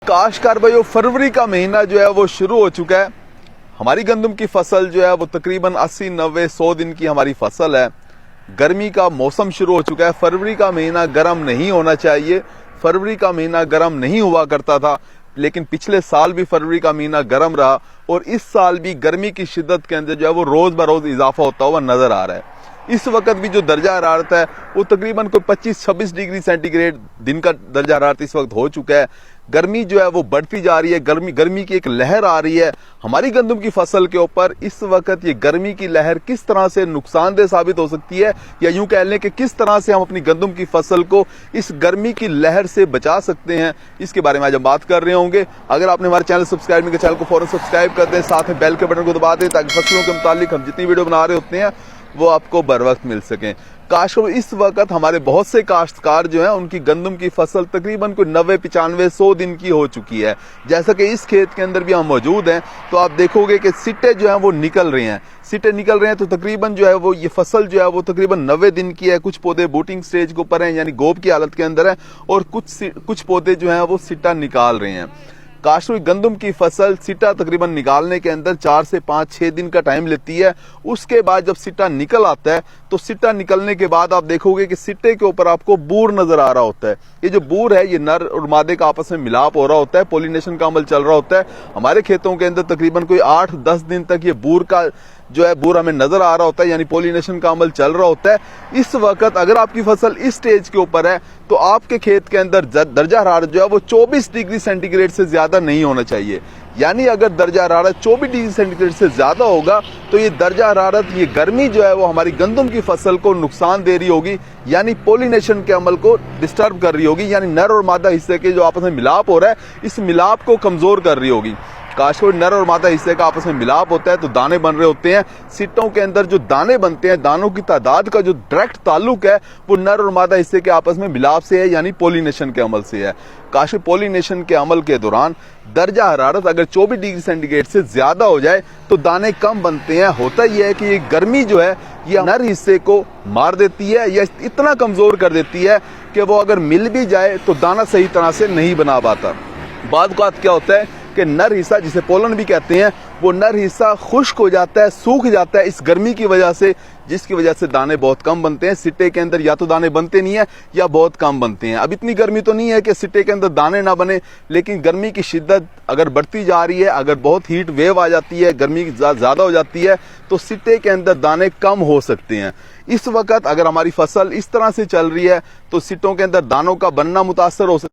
काश्तकार भाइयों, फरवरी का महीना जो है वो शुरू हो चुका है। हमारी गंदम की फसल जो है वो तकरीबन 80, 90, 100 दिन की हमारी फसल है। गर्मी का मौसम शुरू हो चुका है। फरवरी का महीना गर्म नहीं होना चाहिए। फरवरी का महीना गर्म नहीं हुआ करता था, लेकिन पिछले साल भी फरवरी का महीना गर्म रहा और इस साल भी गर्मी की शिद्दत के अंदर जो है वो रोज बरोज इजाफा होता हुआ नजर आ रहा है। इस वक्त भी जो दर्जा हरारत है वो तकरीबन कोई 25-26 डिग्री सेंटीग्रेड दिन का दर्जा हरारत इस वक्त हो चुका है। गर्मी जो है वो बढ़ती जा रही है। गर्मी की एक लहर आ रही है हमारी गंदम की फसल के ऊपर। इस वक्त ये गर्मी की लहर किस तरह से नुकसानदेह साबित हो सकती है, या यूं कह लें कि किस तरह से हम अपनी गंदम की फसल को इस गर्मी की लहर से बचा सकते हैं, इसके बारे में आज हम बात कर रहे होंगे। अगर आपने हमारे चैनल सब्सक्राइब नहीं किया, चैनल को फौरन सब्सक्राइब कर दें, साथ में बेल के बटन को दबा दें ताकि फसलों के मुतालिक हम जितनी वीडियो बना रहे होते हैं वो आपको बर वक्त मिल सकें। इस वक्त हमारे बहुत से काश्तकार जो हैं उनकी गंदम की फसल तकरीबन कोई 90, 95, 100 दिन की हो चुकी है। जैसा कि इस खेत के अंदर भी हम मौजूद हैं, तो आप देखोगे कि सिट्टे जो हैं वो निकल रहे हैं। सिट्टे निकल रहे हैं तो तकरीबन जो है वो ये फसल जो है वो तकरीबन 90 दिन की है। कुछ पौधे बूटिंग स्टेज के ऊपर हैं, यानी गोब की हालत के अंदर है, और कुछ पौधे जो हैं वो सिट्टा निकाल रहे हैं। काश्त हुई गंदम की फसल सिट्टा तकरीबन निकालने के अंदर 4 से 5-6 दिन का टाइम लेती है। उसके बाद जब सिट्टा निकल आता है तो सिट्टा निकलने के बाद आप देखोगे कि सिट्टे के ऊपर आपको बूर नजर आ रहा होता है। ये जो बूर है ये नर और मादे का आपस में मिलाप हो रहा होता है, पॉलिनेशन का अमल चल रहा होता है। हमारे खेतों के अंदर तकरीबन कोई 8-10 दिन तक ये बूर हमें नजर आ रहा होता है, यानी पॉलिनेशन का अमल चल रहा होता है। इस वक्त अगर आपकी फसल इस स्टेज के ऊपर है तो आपके खेत के अंदर दर्जा हरारत जो है वो 24 डिग्री सेंटीग्रेड से ज्यादा नहीं होना चाहिए। यानी अगर दर्जा हरारत 24 डिग्री सेंटीग्रेड से ज्यादा होगा तो ये दर्जा हरारत, ये गर्मी जो है वो हमारी गंदम की फसल को नुकसान दे रही होगी, यानी पॉलिनेशन के अमल को डिस्टर्ब कर रही होगी, यानी नर और मादा हिस्से के जो आपस में मिलाप हो रहा है इस मिलाप को कमजोर कर रही होगी। काश्त नर और मादा हिस्से का आपस में मिलाप होता है तो दाने बन रहे होते हैं। सिट्टों के अंदर जो दाने बनते हैं, दानों की तादाद का जो डायरेक्ट ताल्लुक है वो नर और मादा हिस्से के आपस में मिलाप से है, यानी पॉलिनेशन के अमल से है। काश्त पॉलिनेशन के अमल के दौरान दर्जा हरारत अगर 24 डिग्री सेंटीग्रेड से ज्यादा हो जाए तो दाने कम बनते हैं। होता यह है कि ये गर्मी जो है ये नर हिस्से को मार देती है या इतना कमजोर कर देती है कि वो अगर मिल भी जाए तो दाना सही तरह से नहीं बना पाता। बाद बात क्या होता है कि नर हिस्सा, जिसे पोलन भी कहते हैं, वो नर हिस्सा खुश्क हो जाता है, सूख जाता है इस गर्मी की वजह से, जिसकी वजह से दाने बहुत कम बनते हैं। सिट्टे के अंदर या तो दाने बनते नहीं है या बहुत कम बनते हैं। अब इतनी गर्मी तो नहीं है कि सिट्टे के अंदर दाने ना बने, लेकिन गर्मी की शिद्दत अगर बढ़ती जा रही है, अगर बहुत हीट वेव आ जाती है, गर्मी ज्यादा हो जाती है, तो सिट्टे के अंदर दाने कम हो सकते हैं। इस वक्त अगर हमारी फसल इस तरह से चल रही है तो सिट्टों के अंदर दानों का बनना मुतासर हो सकता है।